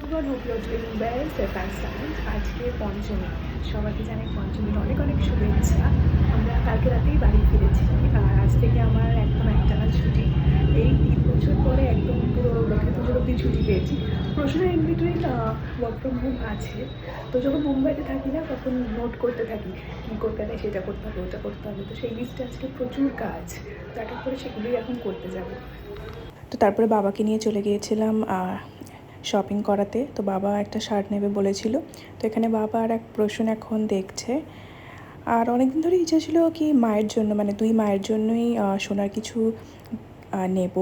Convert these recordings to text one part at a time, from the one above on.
everyone, hope you're doing well. Safe and sound. আজকে পঞ্চমী, সবাইকে জানাই পঞ্চমীর অনেক অনেক শুভেচ্ছা। আমরা কালকে রাতেই বাড়ি ফিরেছি আর আজ থেকে আমার একদম একটানা ছুটি। এই 3 বছর পরে একদম পুরো লক্ষ্মী পুজোর অবধি ছুটি পেয়েছি। প্রশ্নের in between work from home আছে, তো যখন মুম্বাইতে থাকি না তখন নোট করতে থাকি কী করতে নেই, সেটা করতে হবে, ওটা করতে হবে। তো সেই লিস্টে আজকে প্রচুর কাজ, তো এক এক করে সেগুলোই এখন করতে যাবো। তো তারপরে বাবাকে নিয়ে চলে গিয়েছিলাম শপিং করাতে। তো বাবা একটা শার্ট নেবে বলেছিল, তো এখানে বাবা আর এক প্রশ্ন এখন দেখছে। আর অনেকদিন ধরে ইচ্ছা ছিল কি মায়ের জন্য, মানে দুই মায়ের জন্যই সোনার কিছু নেব।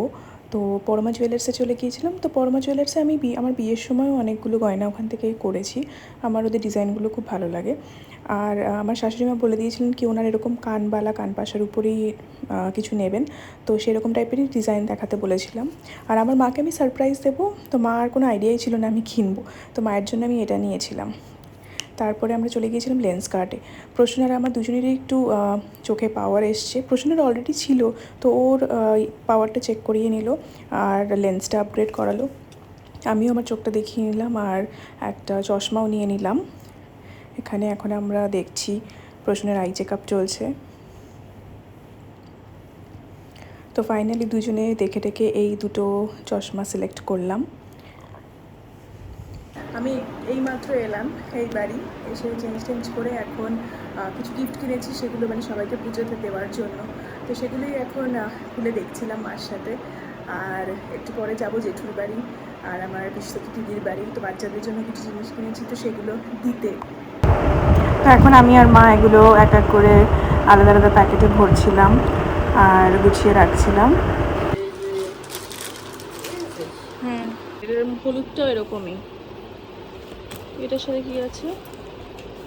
তো পরমা জুয়েলার্সে চলে গিয়েছিলাম। তো পরমা জুয়েলার্সে আমি আমার বিয়ের সময়ও অনেকগুলো গয়না ওখান থেকে করেছি। আমার ওদের ডিজাইনগুলো খুব ভালো লাগে। আর আমার শাশুড়িমা বলে দিয়েছিলেন কি ওনার এরকম কানবালা কানপাশার উপরেই কিছু নেবেন, তো সেরকম টাইপেরই ডিজাইন দেখাতে বলেছিলাম। আর আমার মাকে আমি সারপ্রাইজ দেবো, তো মা আর কোনো আইডিয়াই ছিল না আমি কিনবো, তো মায়ের জন্য আমি এটা নিয়েছিলাম। তারপরে আমরা চলে গিয়েছিলাম লেন্স কার্টে। প্রশ্নের আমার দুজনেরই একটু চোখে পাওয়ার এসছে। প্রশ্নের অলরেডি ছিল, তো ওর পাওয়ারটা চেক করিয়ে নিল আর লেন্সটা আপগ্রেড করালো। আমিও আমার চোখটা দেখিয়ে নিলাম আর একটা চশমাও নিয়ে নিলাম। এখানে এখন আমরা দেখছি প্রশ্নের আই চেক আপ চলছে। তো ফাইনালি দুজনে দেখে দেখে এই দুটো চশমা সিলেক্ট করলাম। আমি এইমাত্র এলাম এই বাড়ি, এসে চেঞ্জ করে এখন কিছু গিফট কিনেছি, সেগুলো মানে সবাইকে পুজোতে দেওয়ার জন্য। তো সেগুলোই এখন খুলে দেখছিলাম মার সাথে। আর একটু পরে যাব জেঠুর বাড়ি আর আমার বিশ্বত দিদির বাড়ি। তো বাচ্চাদের জন্য কিছু জিনিস কিনেছি, তো সেগুলো দিতে। তো এখন আমি আর মা এগুলো এক এক করে আলাদা আলাদা প্যাকেটে ভরছিলাম আর গুছিয়ে রাখছিলাম। এটার হলুদটাও এরকমই। এটার সাথে কি আছে?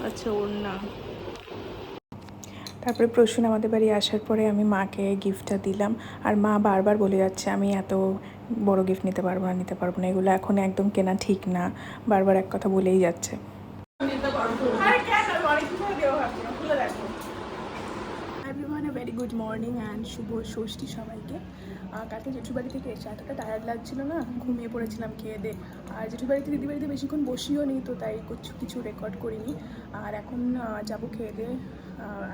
আচ্ছা, ওড়না। তারপরে প্রসূন আমাদের বাড়ি আসার পরে আমি মাকে গিফটটা দিলাম। আর মা বারবার বলে যাচ্ছে আমি এত বড় গিফট নিতে পারবো না, এগুলো এখন একদম কেনা ঠিক না, বারবার এক কথা বলেই যাচ্ছে। Everyone, a very good morning and শুভ ষষ্ঠী সবাইকে। কালকে জেঠুর বাড়ি থেকে এসে এতটা টায়ার্ড লাগছিল না, ঘুমিয়ে পড়েছিলাম খেয়ে দে। আর জেঠুর বাড়িতে দিদি বাড়িতে বেশিক্ষণ বসিও নি, তো তাই কিছু রেকর্ড করিনি। আর এখন যাবো খেয়ে দে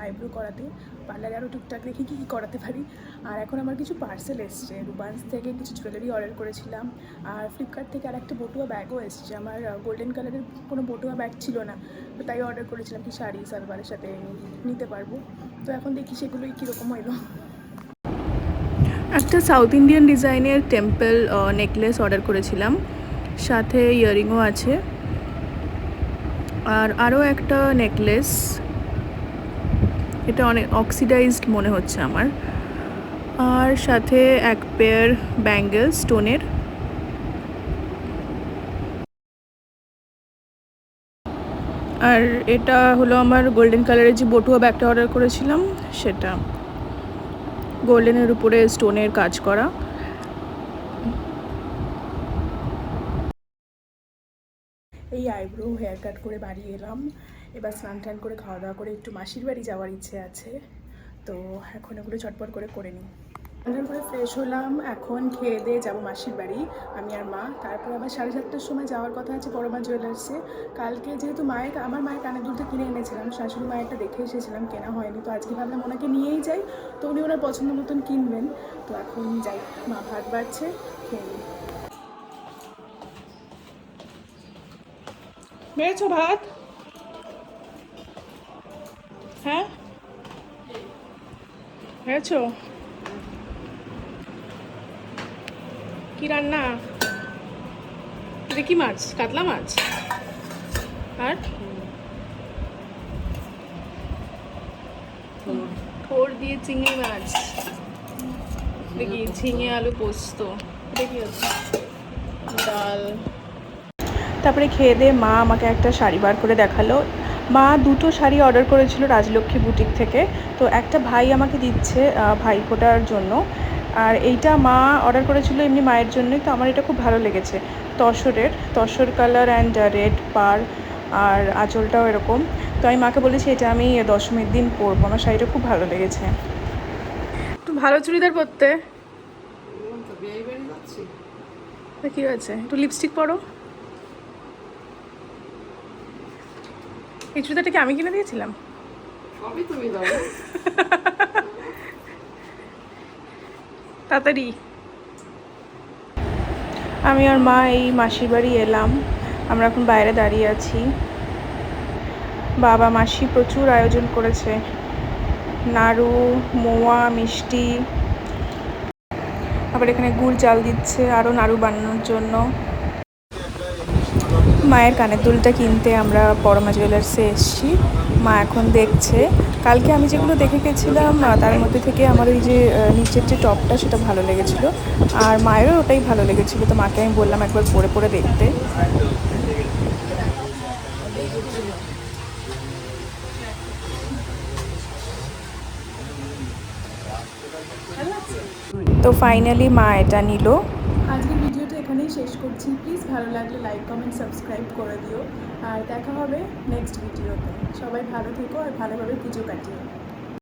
আইব্রো করাতে। পার্লারে আরও টুকটাক দেখি কী করাতে পারি। আর এখন আমার কিছু পার্সেল এসছে, রুবান্স থেকে কিছু জুয়েলারি অর্ডার করেছিলাম। আর ফ্লিপকার্ট থেকে আর একটা বটুয়া ব্যাগও এসছে। আমার গোল্ডেন কালারের কোনো বটুয়া ব্যাগ ছিল না, তো তাই অর্ডার করেছিলাম কি শাড়ি সালোয়ারের সাথে নিতে পারবো। তো এখন দেখি সেগুলোই কীরকম হইলো। একটা সাউথ ইন্ডিয়ান ডিজাইনের টেম্পল নেকলেস অর্ডার করেছিলাম, সাথে ইয়াররিংও আছে। আর আরও একটা নেকলেস, এটা অনেক অক্সিডাইজড মনে হচ্ছে আমার। আর সাথে এক পেয়ার ব্যাঙ্গেল স্টোনের। আর এটা হলো আমার গোল্ডেন কালারের যে বটুয়া ব্যাগটা অর্ডার করেছিলাম, সেটা গোল্ডেনের উপরে স্টোনের কাজ করা। এই আইব্রো হেয়ার কাট করে বাড়ি এলাম। এবার স্নান টান করে খাওয়া দাওয়া করে একটু মাসির বাড়ি যাওয়ার ইচ্ছে আছে, তো এখন এগুলো চটপট করে নিই। স্নান করে ফ্রেশ হলাম, এখন খেয়ে দিয়ে যাবো মাসির বাড়ি আমি আর মা। তারপর আবার 7:30টার সময় যাওয়ার কথা আছে পরমা জুয়েলার্সে। কালকে যেহেতু আমার মায়ের কানের দুলটা কিনে এনেছিলাম, শাশুড়ি মায়েরটা দেখে এসেছিলাম, কেনা হয়নি। তো আজকে ভাবলাম ওনাকে নিয়েই যাই, তো উনি ওনার পছন্দ মতন কিনবেন। তো এখন যাই, মা ভাত বাড়ছে, খেয়ে নিই। বেড়েছো ভাত? হ্যাঁ বেড়েছো? কি রান্না? এটা কি মাছ? কাতলা মাছ। আর থোর দিয়ে চিংড়ি মাছ। দেখি ঝিঙে আলু পোস্ত। এটা কি হচ্ছে? ডাল। তারপরে খেয়ে দিয়ে মা আমাকে একটা শাড়ি বার করে দেখালো। মা দুটো শাড়ি অর্ডার করেছিল রাজলক্ষ্মী বুটিক থেকে, তো একটা ভাই আমাকে দিচ্ছে ভাইফোঁটার জন্য। আর এইটা মা অর্ডার করেছিল এমনি মায়ের জন্যই, তো আমার এটা খুব ভালো লেগেছে। তসর কালার অ্যান্ড রেড পার, আর আঁচলটাও এরকম। তো আমি মাকে বলেছি এটা আমি দশমীর দিন পরবো, আমার শাড়িটা খুব ভালো লেগেছে। একটু ভালো চুড়িদার পরতে। কী হয়েছে? একটু লিপস্টিক পরো। এই চুড়িদারটা কি আমি কিনে দিয়েছিলাম? সবই তুমি দাও। তাড়াতাড়ি। আমি আর মা এই মাসির বাড়ি এলাম। আমরা এখন বাইরে দাঁড়িয়ে আছি। বাবা মাসি প্রচুর আয়োজন করেছে, নাড়ু, মোয়া, মিষ্টি, আবার এখানে গুড় জাল দিচ্ছে আরও নাড়ু বানানোর জন্য। মায়ের কানের দুলটা কিনতে আমরা পরমা জুয়েলার্সে এসেছি। মা এখন দেখছে। কালকে আমি যেগুলো দেখে গেছিলাম তার মধ্যে থেকে আমার ওই যে নিচের যে টপটা সেটা ভালো লেগেছিলো, আর মায়েরও ওটাই ভালো লেগেছিলো। তো মাকে আমি বললাম একবার পরে পরে দেখতে। তো ফাইনালি মা এটা নিল। আজকের ভিডিওটা এখানেই শেষ করছি। প্লিজ ভালো লাগলে লাইক, কমেন্ট, সাবস্ক্রাইব করে দিও। আর দেখা হবে নেক্সট ভিডিওতে। সবাই ভালো থেকো আর ভালোভাবে পুজো কাটিও।